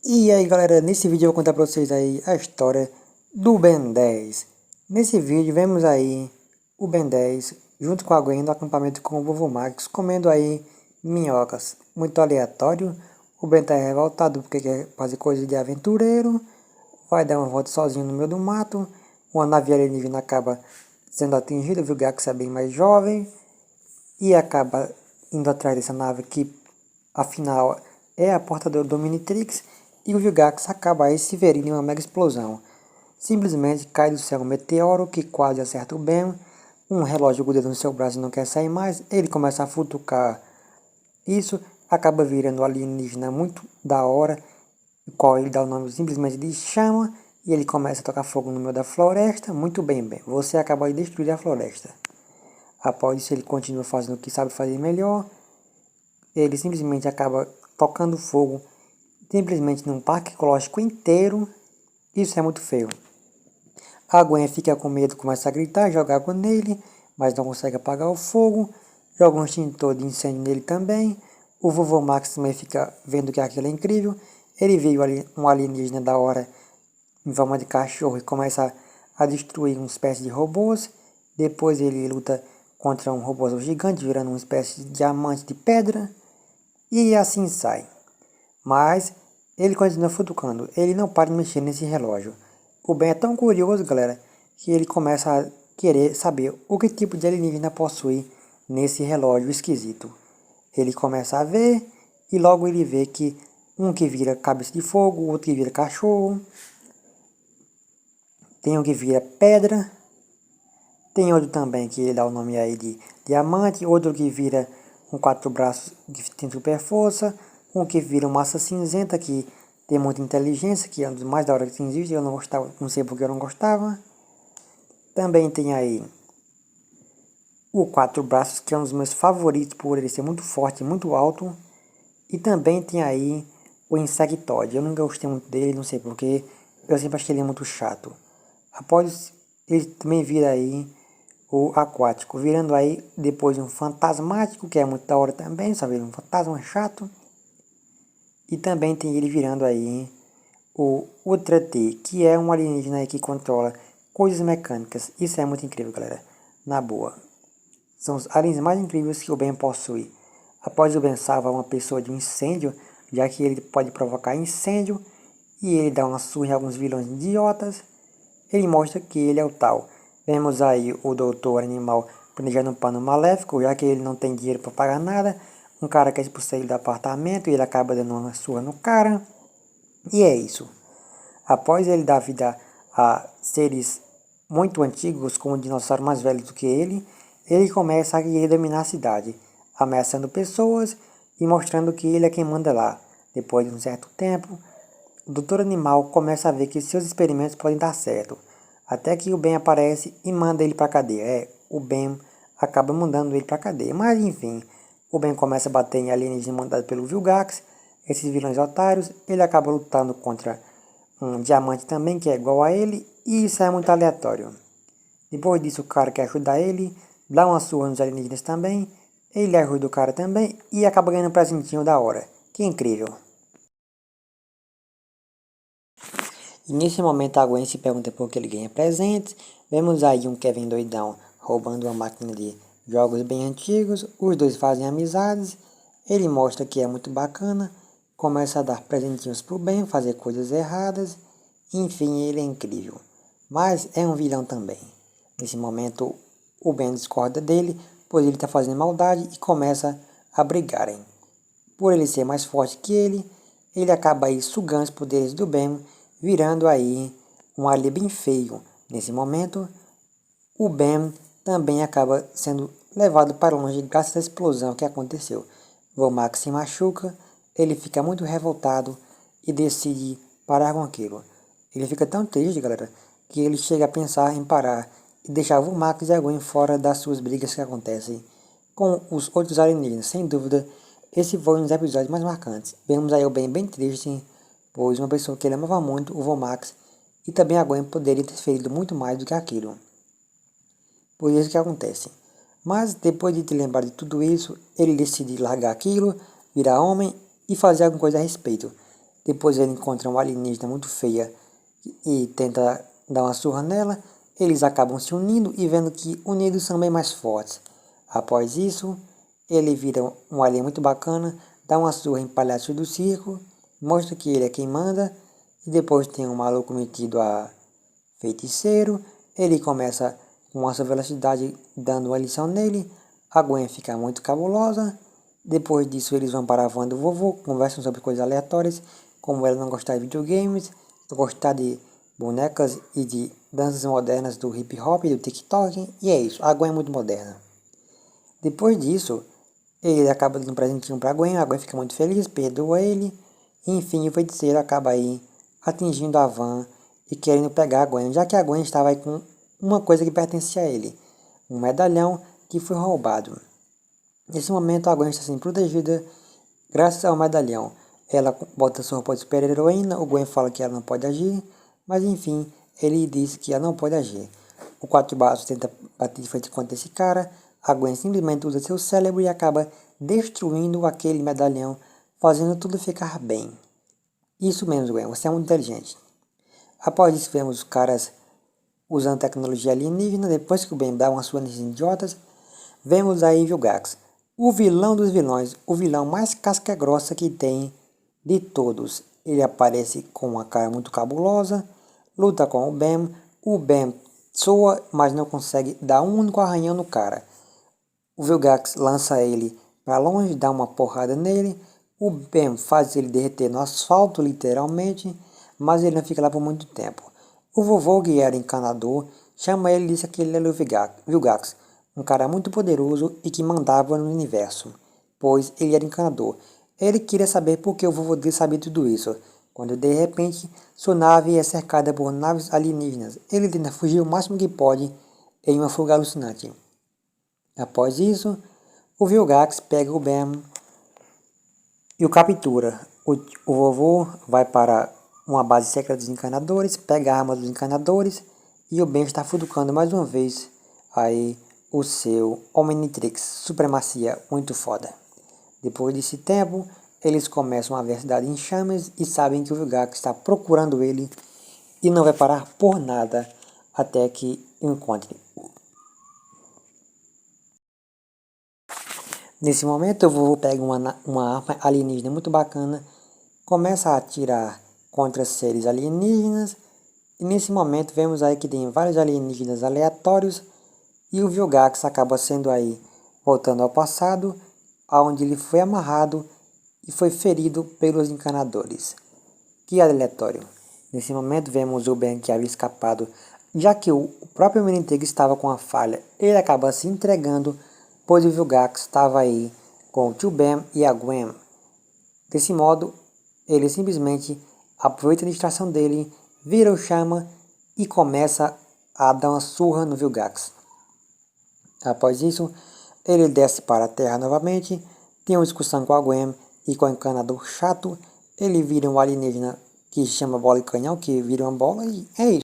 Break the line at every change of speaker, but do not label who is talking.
E aí galera, nesse vídeo eu vou contar pra vocês aí a história do Ben 10. Nesse vídeo vemos aí o Ben 10 junto com a Gwen no acampamento com o Vovô Max comendo aí minhocas. Muito aleatório, o Ben tá revoltado porque quer fazer coisa de aventureiro, vai dar uma volta sozinho no meio do mato, uma nave alienígena acaba sendo atingida, viu, Gax é bem mais jovem, e acaba indo atrás dessa nave que afinal é a portadora do Omnitrix, e o Vilgax acaba aí se ferindo em uma mega explosão. Simplesmente cai do céu um meteoro que quase acerta o Ben, um relógio grudado no seu braço não quer sair mais, ele começa a futucar isso, acaba virando um alienígena muito da hora, o qual ele dá o nome simplesmente de Chama, e ele começa a tocar fogo no meio da floresta. Muito bem, Ben, você acaba de destruir a floresta. Após isso ele continua fazendo o que sabe fazer melhor, ele simplesmente acaba tocando fogo simplesmente num parque ecológico inteiro. Isso é muito feio. A Gwen fica com medo, começa a gritar, joga água nele, mas não consegue apagar o fogo. Joga um extintor de incêndio nele também. O Vovô Max também fica vendo que aquilo é incrível. Ele viu ali um alienígena da hora em forma de cachorro e começa a destruir uma espécie de robôs. Depois ele luta contra um robô gigante, virando uma espécie de diamante de pedra. E assim sai. Mas ele continua futucando, ele não para de mexer nesse relógio. O Ben é tão curioso, galera, que ele começa a querer saber o que tipo de alienígena possui nesse relógio esquisito. Ele começa a ver e logo ele vê que um que vira cabeça de fogo, outro que vira cachorro, tem um que vira pedra, tem outro também que ele dá o nome aí de diamante, outro que vira com 4 braços que tem super força, um que vira uma massa cinzenta que tem muita inteligência, que é um dos mais da hora que existe, eu não gostava, não sei porque eu não gostava. Também tem aí o 4 braços, que é um dos meus favoritos por ele ser muito forte e muito alto. E também tem aí o Insectoide, eu nunca gostei muito dele, não sei porque, eu sempre achei ele muito chato. Após ele também vira aí o aquático, virando aí depois um fantasmático, que é muito da hora também, só vira um fantasma chato. E também tem ele virando aí o Ultra T, que é um alienígena aí que controla coisas mecânicas. Isso é muito incrível, galera. Na boa. São os aliens mais incríveis que o Ben possui. Após o Ben salvar uma pessoa de um incêndio, já que ele pode provocar incêndio, e ele dá uma surra em alguns vilões idiotas, ele mostra que ele é o tal. Vemos aí o Doutor Animal planejando um plano maléfico, já que ele não tem dinheiro para pagar nada. Um cara quer expulsar ele do apartamento e ele acaba dando uma surra no cara. E é isso. Após ele dar vida a seres muito antigos, como dinossauros mais velhos do que ele começa a querer dominar a cidade, ameaçando pessoas e mostrando que ele é quem manda lá. Depois de um certo tempo, o Doutor Animal começa a ver que seus experimentos podem dar certo, até que o Ben aparece e manda ele para a cadeia. O Ben acaba mandando ele para a cadeia, mas enfim, o Ben começa a bater em alienígenas mandados pelo Vilgax, esses vilões otários, ele acaba lutando contra um diamante também que é igual a ele, e isso é muito aleatório. Depois disso o cara quer ajudar ele, dá uma surra nos alienígenas também, ele ajuda o cara também e acaba ganhando um presentinho da hora. Que incrível! E nesse momento a Gwen se pergunta por que ele ganha presentes. Vemos aí um Kevin doidão roubando uma máquina de jogos bem antigos. Os dois fazem amizades. Ele mostra que é muito bacana. Começa a dar presentinhos pro Ben, fazer coisas erradas. Enfim, ele é incrível. Mas é um vilão também. Nesse momento o Ben discorda dele, pois ele está fazendo maldade e começa a brigarem. Por ele ser mais forte que ele acaba aí sugando os poderes do Ben, virando aí um alien bem feio. Nesse momento, o Ben também acaba sendo levado para longe graças à explosão que aconteceu. Vomax se machuca, ele fica muito revoltado e decide parar com aquilo. Ele fica tão triste, galera, que ele chega a pensar em parar e deixar Vomax e a Gwen fora das suas brigas que acontecem com os outros alienígenas. Sem dúvida, esse foi um dos episódios mais marcantes. Vemos aí o Ben bem triste, pois uma pessoa que ele amava muito, o Vomax, e também a Gwen poderia ter ferido muito mais do que aquilo. Por isso que acontece. Mas depois de te lembrar de tudo isso, ele decide largar aquilo, virar homem e fazer alguma coisa a respeito. Depois ele encontra uma alienígena muito feia e tenta dar uma surra nela. Eles acabam se unindo e vendo que unidos são bem mais fortes. Após isso, ele vira um alien muito bacana, dá uma surra em palhaço do circo, mostra que ele é quem manda, e depois tem um maluco metido a feiticeiro. Ele começa com essa velocidade dando uma lição nele. A Gwen fica muito cabulosa. Depois disso eles vão para a van do vovô, conversam sobre coisas aleatórias, como ela não gostar de videogames, gostar de bonecas e de danças modernas do hip hop e do TikTok, e é isso, a Gwen é muito moderna. Depois disso, ele acaba dando um presentinho para a Gwen fica muito feliz, perdoa ele, e enfim o feiticeiro acaba aí atingindo a van e querendo pegar a Gwen, já que a Gwen estava aí com uma coisa que pertencia a ele, um medalhão que foi roubado. Nesse momento a Gwen está sendo protegida graças ao medalhão. Ela bota sua roupa de super-heroína, o Gwen fala que ela não pode agir, mas enfim, ele diz que ela não pode agir. O Quatro Braços tenta bater de frente contra esse cara, a Gwen simplesmente usa seu cérebro e acaba destruindo aquele medalhão, fazendo tudo ficar bem. Isso mesmo, Gwen, você é muito inteligente. Após isso, vemos os caras usando tecnologia alienígena. Depois que o Ben dá umas suas idiotas, vemos aí Vilgax, o vilão dos vilões, o vilão mais casca grossa que tem de todos. Ele aparece com uma cara muito cabulosa, luta com o Ben soa, mas não consegue dar um único arranhão no cara. O Vilgax lança ele para longe, dá uma porrada nele, o Ben faz ele derreter no asfalto, literalmente, mas ele não fica lá por muito tempo. O vovô, que era encanador, chama ele e diz que ele era o Vilgax, um cara muito poderoso e que mandava no universo, pois ele era encanador. Ele queria saber por que o vovô dele sabia tudo isso, quando de repente sua nave é cercada por naves alienígenas. Ele tenta fugir o máximo que pode em uma fuga alucinante. Após isso, o Vilgax pega o Ben e o captura. O vovô vai para uma base secreta dos encanadores, pega a arma dos encanadores e o Ben está fuducando mais uma vez aí o seu Omnitrix, supremacia muito foda. Depois desse tempo, eles começam a ver a cidade em chamas e sabem que o Vilgax está procurando ele e não vai parar por nada até que o encontre. Nesse momento eu vou pegar uma arma alienígena muito bacana, começa a atirar contra seres alienígenas, e nesse momento vemos aí que tem vários alienígenas aleatórios, e o Vilgax acaba sendo aí, voltando ao passado, onde ele foi amarrado e foi ferido pelos encanadores. Que aleatório. Nesse momento vemos o Ben que havia escapado, já que o próprio Omnitrix estava com a falha, ele acaba se entregando, pois o Vilgax estava aí com o Tio Ben e a Gwen. Desse modo, ele simplesmente aproveita a distração dele, vira o chama e começa a dar uma surra no Vilgax. Após isso, ele desce para a Terra novamente, tem uma discussão com a Gwen e com o encanador chato, ele vira um alienígena que se chama bola e canhão, que vira uma bola e é isso.